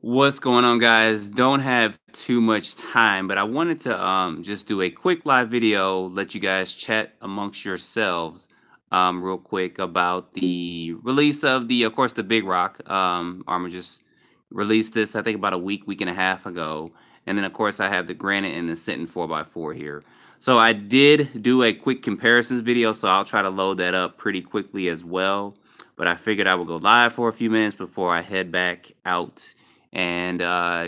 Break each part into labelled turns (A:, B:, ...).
A: What's going on, guys? Don't have too much time, but I wanted to just do a quick live video, let you guys chat amongst yourselves real quick about the release of of course, the Big Rock. Arrma just released this, I think, about a week and a half ago. And then, of course, I have the Granite and the Senton 4x4 here. So I did do a quick comparisons video, so I'll try to load that up pretty quickly as well. But I figured I would go live for a few minutes before I head back out and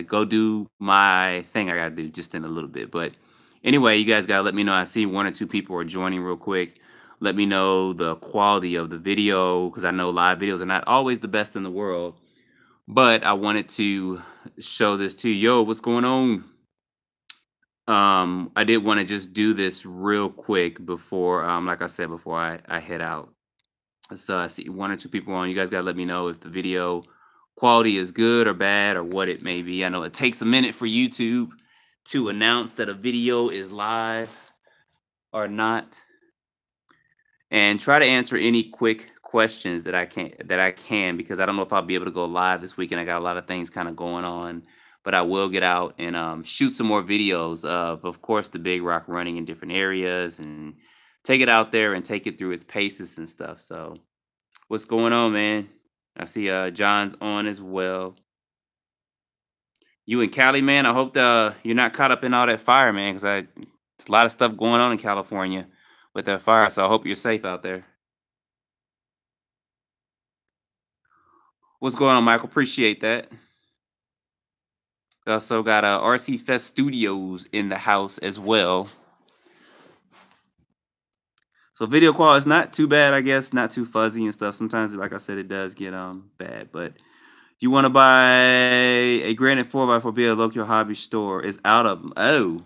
A: go do my thing I gotta do just in a little bit. But anyway, you guys gotta let me know. I see one or two people are joining real quick. Let me know the quality of the video because I know live videos are not always the best in the world. But I wanted to show this to you. Yo, what's going on? I did want to just do this real quick before, like I said, before I head out. So I see one or two people on. You guys gotta let me know if the video quality is good or bad or what it may be. I know it takes a minute for YouTube to announce that a video is live or not. And try to answer any quick questions that I can because I don't know if I'll be able to go live this weekend. I got a lot of things kind of going on, but I will get out and shoot some more videos of course, the Big Rock running in different areas and take it out there and take it through its paces and stuff. So, what's going on, man? I see John's on as well. You in Cali, man? I hope you're not caught up in all that fire, man, because it's a lot of stuff going on in California with that fire. So I hope you're safe out there. What's going on, Michael? Appreciate that. We also got RC Fest Studios in the house as well. So video quality is not too bad, I guess, not too fuzzy and stuff. Sometimes, like I said, it does get bad. But you want to buy a Granite 4x4 be a local hobby store is out of them. Oh,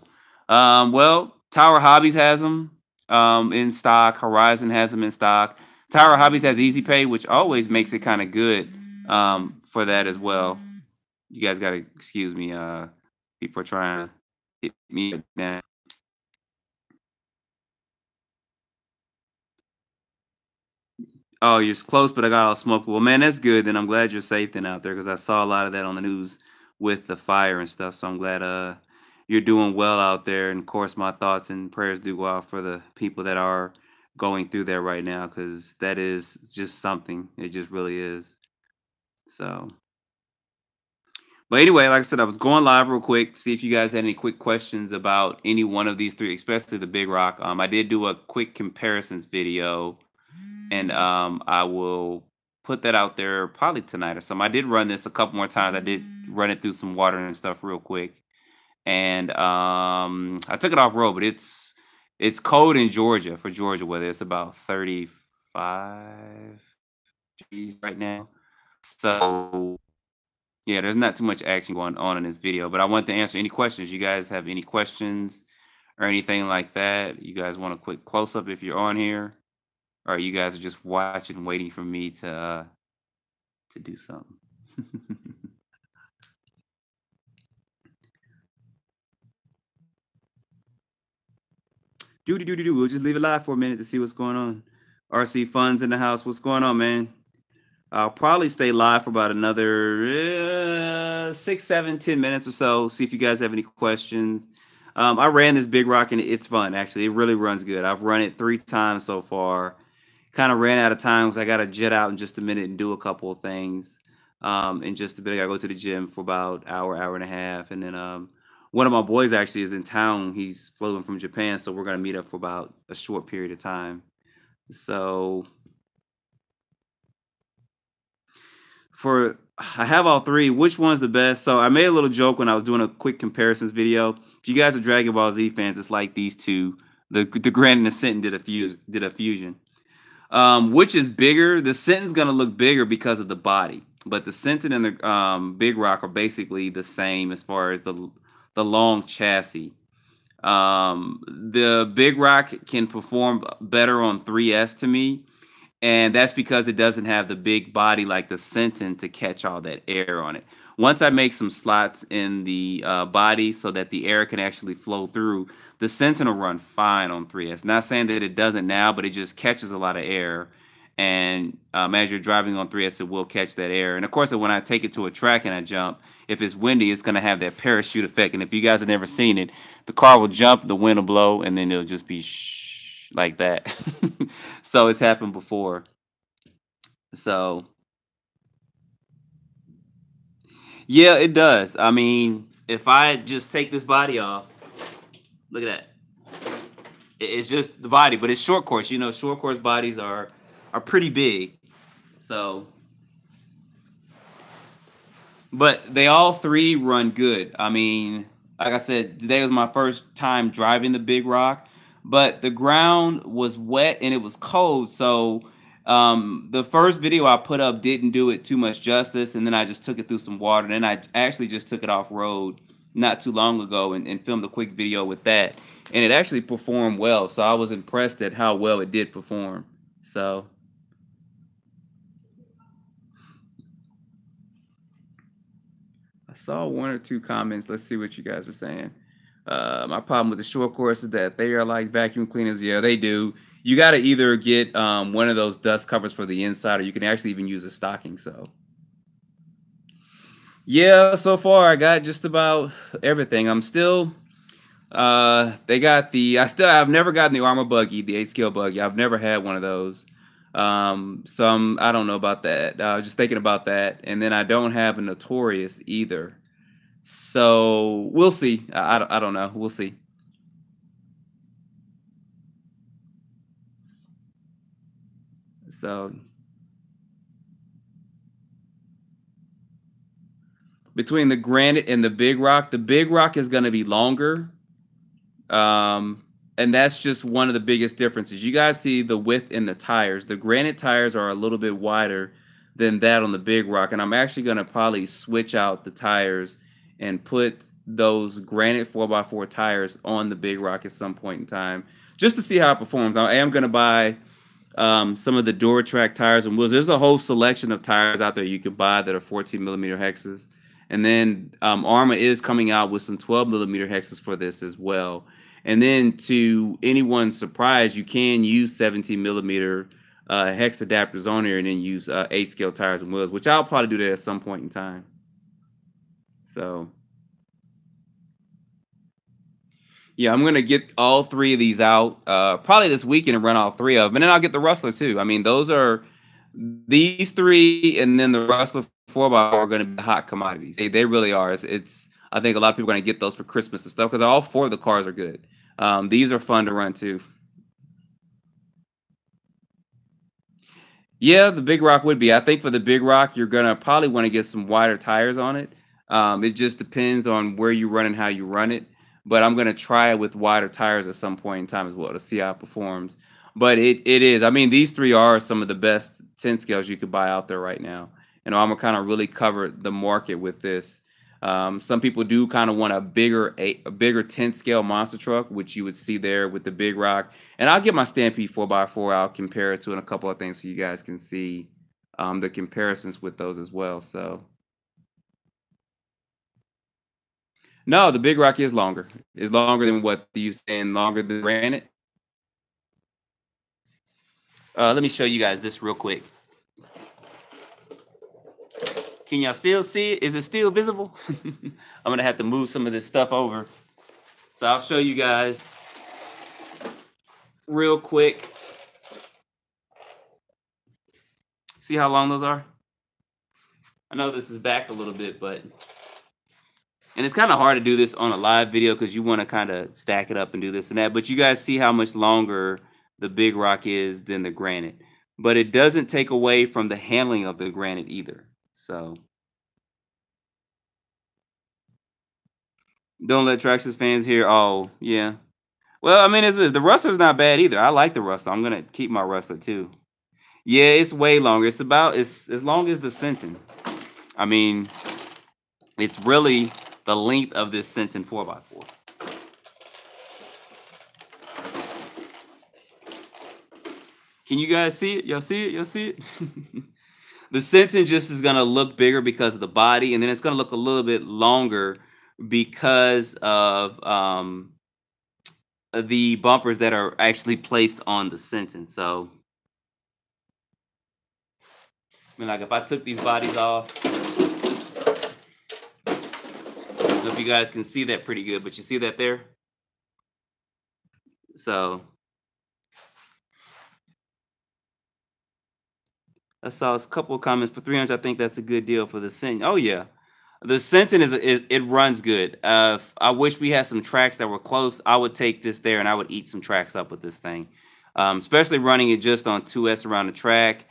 A: well, Tower Hobbies has them in stock. Horizon has them in stock. Tower Hobbies has Easy Pay, which always makes it kind of good for that as well. You guys gotta excuse me. People are trying to hit me now. Oh, you're close, but I got all smoke. Well, man, that's good. Then I'm glad you're safe then out there because I saw a lot of that on the news with the fire and stuff. So I'm glad you're doing well out there. And of course, my thoughts and prayers do go out for the people that are going through that right now because that is just something. It just really is. So, but anyway, like I said, I was going live real quick to see if you guys had any quick questions about any one of these three, especially the Big Rock. I did do a quick comparisons video and I will put that out there probably tonight or something. I did run this a couple more times. I did run it through some water and stuff real quick, and I took it off road, but it's cold in Georgia for Georgia weather. It's about 35 degrees right now. So yeah, there's not too much action going on in this video, but I want to answer any questions. You guys have any questions or anything like that? You guys want a quick close up if you're on here? Or you guys are just watching, waiting for me to do something. Doody doody doo. We'll just leave it live for a minute to see what's going on. RC Funds in the house. What's going on, man? I'll probably stay live for about another 6, 7, 10 minutes or so. See if you guys have any questions. I ran this Big Rock and it's fun. Actually, it really runs good. I've run it 3 times so far. Kind of ran out of time because I got to jet out in just a minute and do a couple of things. In just a bit, I got to go to the gym for about hour and a half, and then one of my boys actually is in town. He's flown from Japan, so we're gonna meet up for about a short period of time. So for I have all three. Which one's the best? So I made a little joke when I was doing a quick comparisons video. If you guys are Dragon Ball Z fans, it's like these two. The Grand and the Senton did a fusion. Which is bigger? The Senton's gonna look bigger because of the body, but the Senton and the Big Rock are basically the same as far as the long chassis. The Big Rock can perform better on 3S to me, and that's because it doesn't have the big body like the Senton to catch all that air on it. Once I make some slots in the body so that the air can actually flow through, the Senton will run fine on 3S. Not saying that it doesn't now, but it just catches a lot of air. And as you're driving on 3S, it will catch that air. And of course, when I take it to a track and I jump, if it's windy, it's going to have that parachute effect. And if you guys have never seen it, the car will jump, the wind will blow, and then it'll just be shh like that. So it's happened before. So yeah, it does. I mean, if I just take this body off, look at that. It's just the body, but it's short course. You know, short course bodies are pretty big. So, but they all three run good. I mean, like I said, today was my first time driving the big rock, but the ground was wet and it was cold. So, the first video I put up didn't do it too much justice, and then I just took it through some water. And then I actually just took it off road not too long ago and filmed a quick video with that, and it actually performed well. So I was impressed at how well it did perform. So. I saw one or two comments. Let's see what you guys are saying. My problem with the short course is that they are like vacuum cleaners. Yeah, they do. You got to either get one of those dust covers for the inside, or you can actually even use a stocking. So, yeah, so far I got just about everything. I'm still. They got the. I've never gotten the Arrma buggy, the 8 scale buggy. I've never had one of those. I don't know about that. I was just thinking about that, and then I don't have a Notorious either. So we'll see. I don't know. We'll see. So between the Granite and the Big Rock is going to be longer. Um, and that's just one of the biggest differences. You guys see the width in the tires. The Granite tires are a little bit wider than that on the Big Rock. And I'm actually going to probably switch out the tires and put those Granite 4x4 tires on the Big Rock at some point in time just to see how it performs. I am going to buy some of the Duratrack tires and wheels. There's a whole selection of tires out there you can buy that are 14 millimeter hexes. And then Arrma is coming out with some 12 millimeter hexes for this as well. And then to anyone's surprise, you can use 17 millimeter hex adapters on here and then use 8 scale tires and wheels, which I'll probably do that at some point in time. So yeah, I'm gonna get all three of these out probably this weekend and run all three of them, and then I'll get the Rustler too. I mean, those are these three, and then the Rustler 4x4 are going to be hot commodities. They really are. It's I think a lot of people are going to get those for Christmas and stuff because all four of the cars are good. These are fun to run too. Yeah, the Big Rock would be. I think for the Big Rock, you're gonna probably want to get some wider tires on it. It just depends on where you run and how you run it. But I'm gonna try it with wider tires at some point in time as well to see how it performs. But it is. I mean, these three are some of the best 10 scales you could buy out there right now. And I'm gonna kind of really cover the market with this. Some people do kind of want a bigger 10 scale monster truck, which you would see there with the Big Rock. And I'll get my Stampede 4x4 out, compare it to and a couple of things so you guys can see the comparisons with those as well. So no, the Big Rock is longer. It's longer than what you saying longer than Granite. Let me show you guys this real quick. Can y'all still see it? Is it still visible? I'm gonna have to move some of this stuff over. So I'll show you guys real quick. See how long those are? I know this is back a little bit, but and it's kind of hard to do this on a live video because you want to kind of stack it up and do this and that. But you guys see how much longer the Big Rock is than the Granite. But it doesn't take away from the handling of the Granite either. So don't let Traxxas fans hear. Oh, yeah. Well, I mean, the Rustler's not bad either. I like the Rustler. I'm gonna keep my Rustler too. Yeah, it's way longer. It's as long as the Senton. I mean, it's really the length of this Senton 4x4. Can you guys see it? Y'all see it? Y'all see it? The Senton just is gonna look bigger because of the body, and then it's gonna look a little bit longer because of the bumpers that are actually placed on the Senton. So I mean, like if I took these bodies off, I don't know if you guys can see that pretty good, but you see that there? So I saw a couple of comments for 300. I think that's a good deal for the Senton. Oh yeah, the Senton is it runs good. I wish we had some tracks that were close. I would take this there and I would eat some tracks up with this thing, especially running it just on 2S around the track,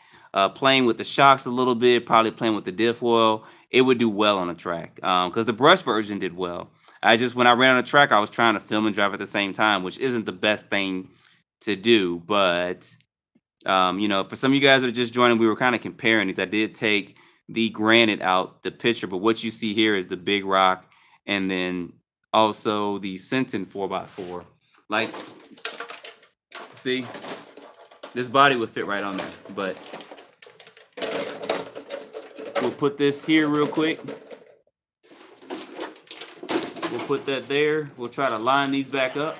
A: playing with the shocks a little bit, probably playing with the diff oil. It would do well on a track because the brush version did well. I just when I ran on a track, I was trying to film and drive at the same time, which isn't the best thing to do, but you know, for some of you guys that are just joining, we were kind of comparing these. I did take the Granite out, the picture, but what you see here is the Big Rock and then also the Senton 4x4. Like, see, this body would fit right on there, but we'll put this here real quick. We'll put that there. We'll try to line these back up.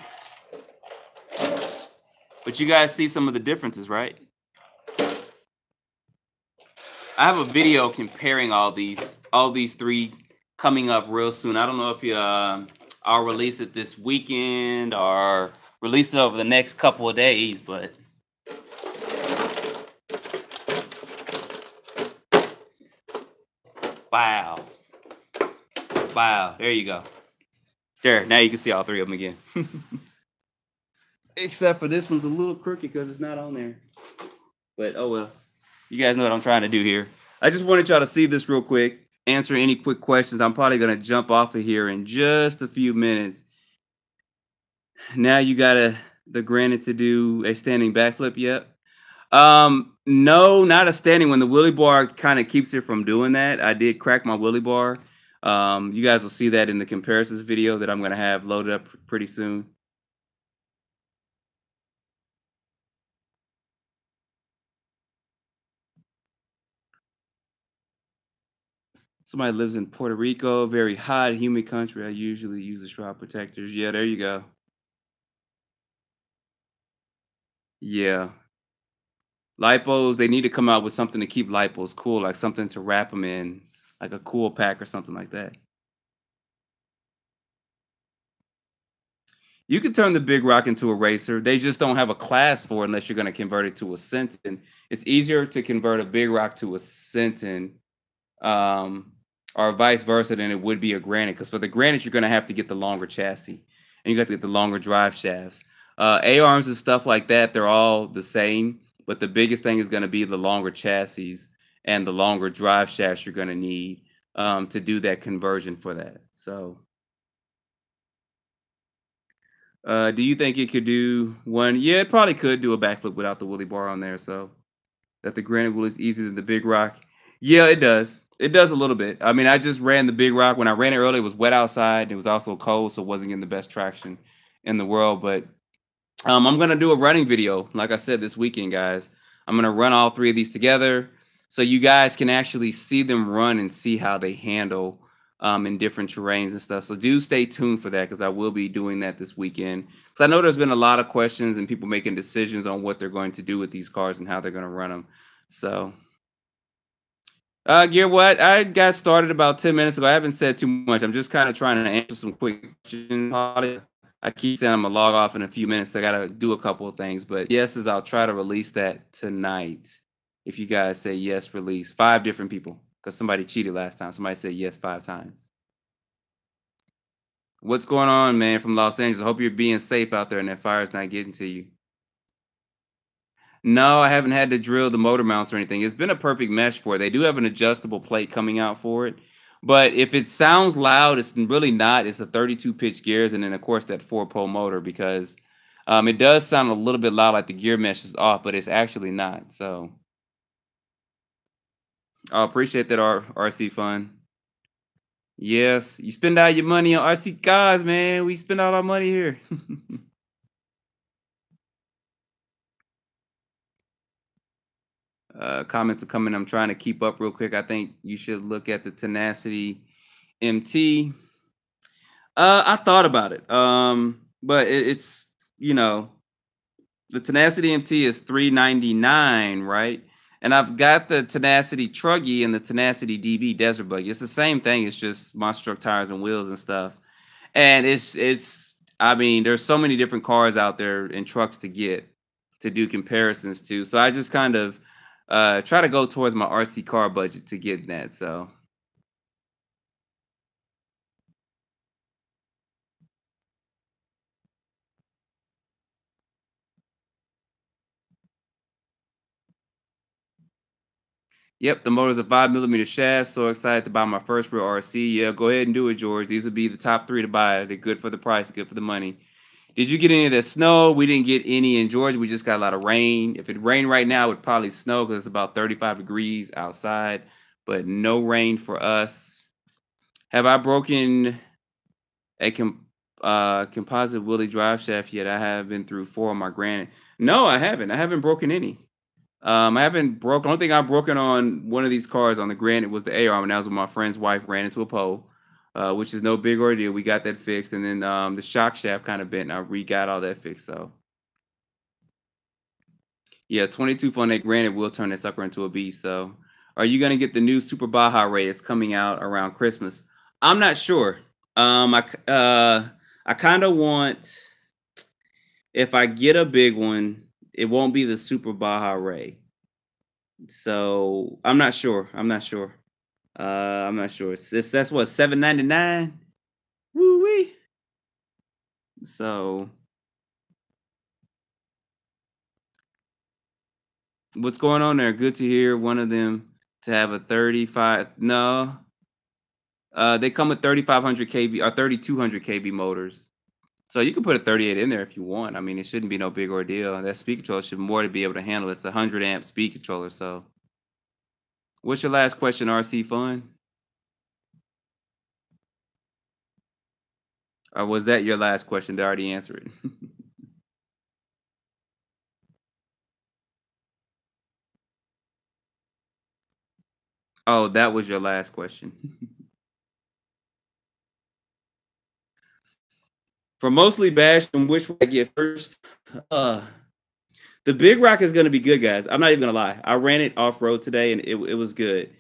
A: But you guys see some of the differences, right? I have a video comparing all these three coming up real soon. I don't know if I'll release it this weekend or release it over the next couple of days, but wow. Wow, there you go. There, now you can see all three of them again. Except for this one's a little crooked because it's not on there. But oh well. You guys know what I'm trying to do here. I just wanted y'all to see this real quick. Answer any quick questions. I'm probably going to jump off of here in just a few minutes. Now you got the Granite to do a standing backflip yet? No, not a standing one. The wheelie bar kind of keeps it from doing that. I did crack my wheelie bar. You guys will see that in the comparisons video that I'm going to have loaded up pretty soon. Somebody lives in Puerto Rico, very hot, humid country. I usually use the straw protectors. Yeah, there you go. Yeah. Lipos, they need to come out with something to keep lipos cool, like something to wrap them in, like a cool pack or something like that. You could turn the Big Rock into a racer. They just don't have a class for it unless you're going to convert it to a Senton. It's easier to convert a Big Rock to a Senton or vice versa than it would be a Granite. Because for the Granite, you're going to have to get the longer chassis and you got to get the longer drive shafts. A-arms and stuff like that, they're all the same. But the biggest thing is going to be the longer chassis and the longer drive shafts you're going to need to do that conversion for that. So... do you think it could do one? Yeah, it probably could do a backflip without the wheelie bar on there. So that the Granite wheel is easier than the Big Rock. Yeah, it does. It does a little bit. I mean, I just ran the Big Rock. When I ran it earlier, it was wet outside. It was also cold, so it wasn't getting the best traction in the world. But I'm going to do a running video, like I said, this weekend, guys. I'm going to run all three of these together so you guys can actually see them run and see how they handle in different terrains and stuff. So do stay tuned for that because I will be doing that this weekend. Because I know there's been a lot of questions and people making decisions on what they're going to do with these cars and how they're going to run them. So, Gear, what? I got started about 10 minutes ago. I haven't said too much. I'm just kind of trying to answer some quick questions. I keep saying I'm going to log off in a few minutes. I got to do a couple of things. But yes, I'll try to release that tonight. If you guys say yes, release. 5 different people. Because somebody cheated last time. Somebody said yes 5 times. What's going on, man, from Los Angeles? I hope you're being safe out there and that fire's not getting to you. No, I haven't had to drill the motor mounts or anything. It's been a perfect mesh for it. They do have an adjustable plate coming out for it. But if it sounds loud, it's really not. It's a 32 pitch gears and then, of course, that 4-pole motor because it does sound a little bit loud like the gear mesh is off, but it's actually not. So I appreciate that, RC Fun. Yes, you spend all your money on RC cars, man. We spend all our money here. Comments are coming. I'm trying to keep up real quick. I think you should look at the Tenacity MT. I thought about it, but it's the Tenacity MT is $399, right? And I've got the Tenacity Truggy and the Tenacity DB Desert Buggy. It's the same thing. It's just monster truck tires and wheels and stuff. And it's I mean, there's so many different cars out there and trucks to get to do comparisons to. So I just kind of try to go towards my RC car budget to get that. So yep, the motor's a 5 millimeter shaft. So excited to buy my first real RC. Yeah, go ahead and do it, George. These would be the top three to buy. They're good for the price, good for the money. Did you get any of that snow? We didn't get any in Georgia. We just got a lot of rain. If it rained right now, it would probably snow because it's about 35 degrees outside, but no rain for us. Have I broken a composite wheelie drive shaft yet? I have been through 4 on my Granite. No, I haven't. I haven't broken any. I haven't broken. Only thing I've broken on one of these cars on the Granite was the Arrma, and that was when my friend's wife ran into a pole, which is no big ordeal. We got that fixed, and then the shock shaft kind of bent, and I re-got all that fixed. So yeah, 22 on that Granite will turn that sucker into a beast. So are you gonna get the new Super Baja Ray that's coming out around Christmas? I'm not sure. I kind of want, if I get a big one, it won't be the Super Baja Ray. So I'm not sure. I'm not sure. I'm not sure. That's what, 7.99. Woo wee. So what's going on there? Good to hear one of them to have a 35. No, they come with 3,500 kV or 3,200 kV motors. So you can put a 38 in there if you want. I mean, it shouldn't be no big ordeal. That speed controller should more to be able to handle. It's a 100 amp speed controller. So what's your last question, RC Fun? Or was that your last question? Did I already answer it? Oh, that was your last question. For mostly bashed and which one I get first, uh, the Big Rock is gonna be good, guys. I'm not even gonna lie. I ran it off road today, and it was good.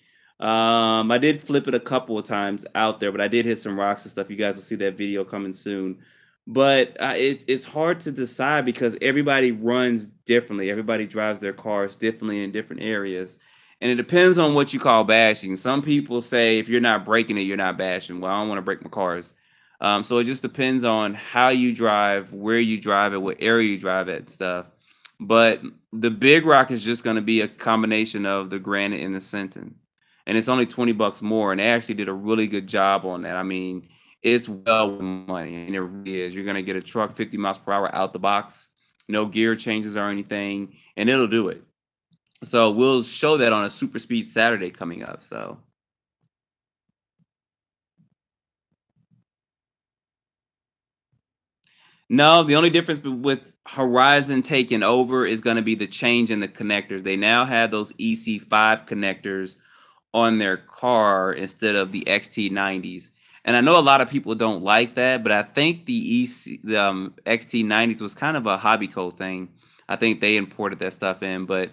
A: I did flip it a couple of times out there, but I did hit some rocks and stuff. You guys will see that video coming soon. But it's hard to decide because everybody runs differently. Everybody drives their cars differently in different areas, and it depends on what you call bashing. Some people say if you're not breaking it, you're not bashing. Well, I don't want to break my cars. So it just depends on how you drive, where you drive it, what area you drive at, and stuff. But the Big Rock is just going to be a combination of the Granite and the Senton, and it's only 20 bucks more. And they actually did a really good job on that. I mean, it's well worth money, and it really is. You're going to get a truck 50 miles per hour out the box, no gear changes or anything, and it'll do it. So we'll show that on a Super Speed Saturday coming up. So no, the only difference with Horizon taking over is going to be the change in the connectors. They now have those EC5 connectors on their car instead of the XT90s. And I know a lot of people don't like that, but I think the XT90s was kind of a hobby code thing. I think they imported that stuff in, but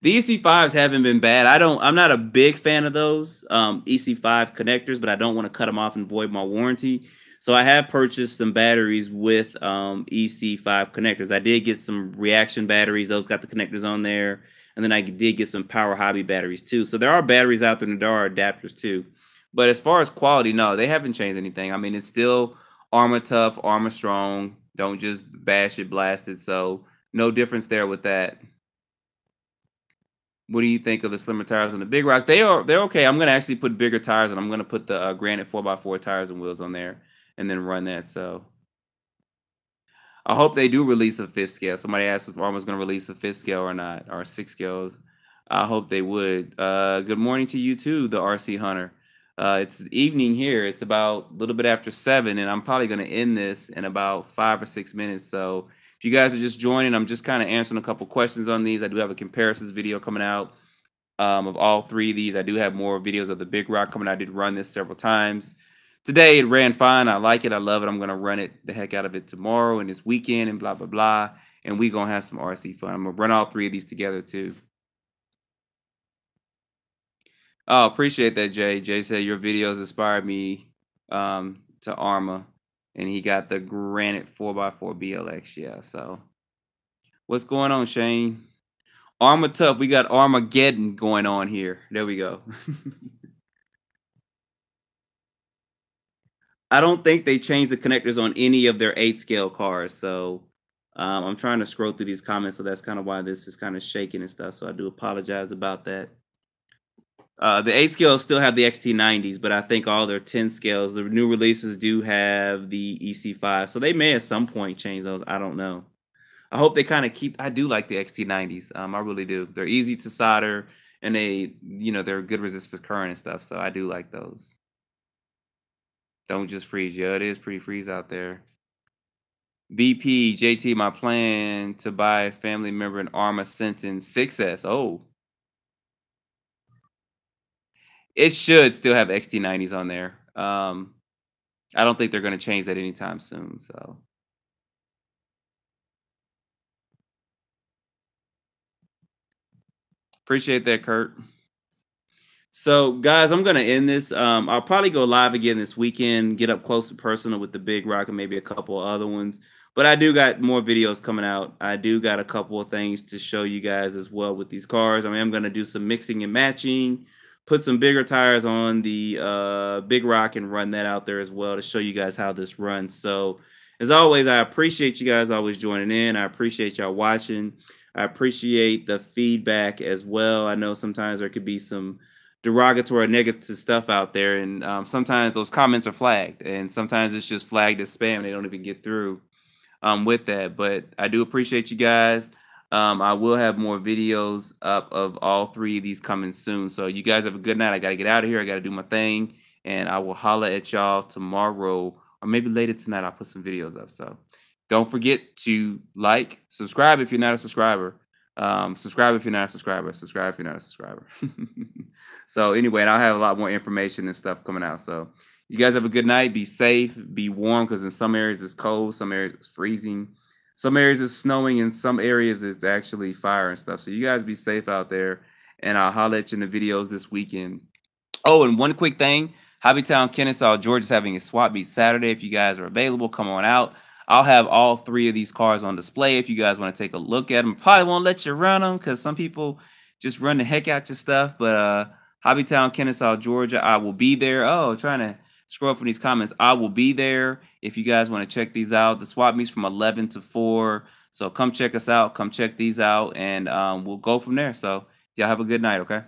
A: the EC5s haven't been bad. I'm not a big fan of those EC5 connectors, but I don't want to cut them off and void my warranty. So I have purchased some batteries with EC5 connectors. I did get some reaction batteries. Those got the connectors on there. And then I did get some Power Hobby batteries too. So there are batteries out there and there are adapters too. But as far as quality, no, they haven't changed anything. I mean, it's still Arrma tough, Arrma strong. Don't just bash it, blast it. So no difference there with that. What do you think of the slimmer tires on the Big Rock? They're okay. I'm gonna actually put bigger tires, and I'm gonna put the Granite 4x4 tires and wheels on there, and then run that. So I hope they do release a fifth scale. Somebody asked if Arma's gonna release a fifth scale or not, or a sixth scale. I hope they would. Good morning to you too, the RC Hunter. It's evening here. It's about a little bit after 7, and I'm probably gonna end this in about 5 or 6 minutes. So if you guys are just joining, I'm just kind of answering a couple questions on these. I do have a comparisons video coming out of all 3 of these. I do have more videos of the Big Rock coming out. I did run this several times. Today it ran fine. I like it. I love it. I'm gonna run it the heck out of it tomorrow and this weekend and blah blah blah. And we gonna have some RC fun. I'm gonna run all 3 of these together too. Oh, appreciate that, Jay. Jay said your videos inspired me to Arrma, and he got the Granite 4x4 BLX. Yeah. So what's going on, Shane? Arrma tough. We got Armageddon going on here. There we go. I don't think they changed the connectors on any of their 8 scale cars. So I'm trying to scroll through these comments. So that's kind of why this is kind of shaking and stuff. So I do apologize about that. The 8 scales still have the XT90s, but I think all their 10 scales, the new releases do have the EC5. So they may at some point change those. I don't know. I hope they kind of keep. I do like the XT90s. I really do. They're easy to solder, and they're good resistance current and stuff. So I do like those. Don't just freeze. Yeah, it is pretty freeze out there. BP JT, my plan to buy a family member an Arrma Senton 6S. Oh, it should still have XT90s on there. I don't think they're going to change that anytime soon. So appreciate that, Kurt. So, guys, I'm gonna end this. I'll probably go live again this weekend, get up close and personal with the Big Rock and maybe a couple other ones. But I do got more videos coming out. I do got a couple of things to show you guys as well with these cars. I mean, I'm gonna do some mixing and matching, put some bigger tires on the Big Rock and run that out there as well to show you guys how this runs. So, as always, I appreciate you guys always joining in. I appreciate y'all watching. I appreciate the feedback as well. I know sometimes there could be some derogatory or negative stuff out there, and sometimes those comments are flagged, and sometimes it's just flagged as spam. They don't even get through with that. But I do appreciate you guys. I will have more videos up of all three of these coming soon. So you guys have a good night. I got to get out of here. I got to do my thing, and I will holla at y'all tomorrow or maybe later tonight. I'll put some videos up. So don't forget to like, subscribe if you're not a subscriber. Subscribe if you're not a subscriber. Subscribe if you're not a subscriber. So anyway, and I'll have a lot more information and stuff coming out. So you guys have a good night. Be safe. Be warm because in some areas it's cold. Some areas it's freezing. Some areas it's snowing. And some areas it's actually fire and stuff. So you guys be safe out there. And I'll holler at you in the videos this weekend. Oh, and one quick thing. Hobbytown, Kennesaw, Georgia is having a swap meet Saturday. If you guys are available, come on out. I'll have all three of these cars on display if you guys want to take a look at them. Probably won't let you run them because some people just run the heck out your stuff. But Hobbytown, Kennesaw, Georgia, I will be there. Oh, trying to scroll up from these comments. I will be there if you guys want to check these out. The swap meets from 11 to 4. So come check us out. Come check these out, and we'll go from there. So y'all have a good night, okay?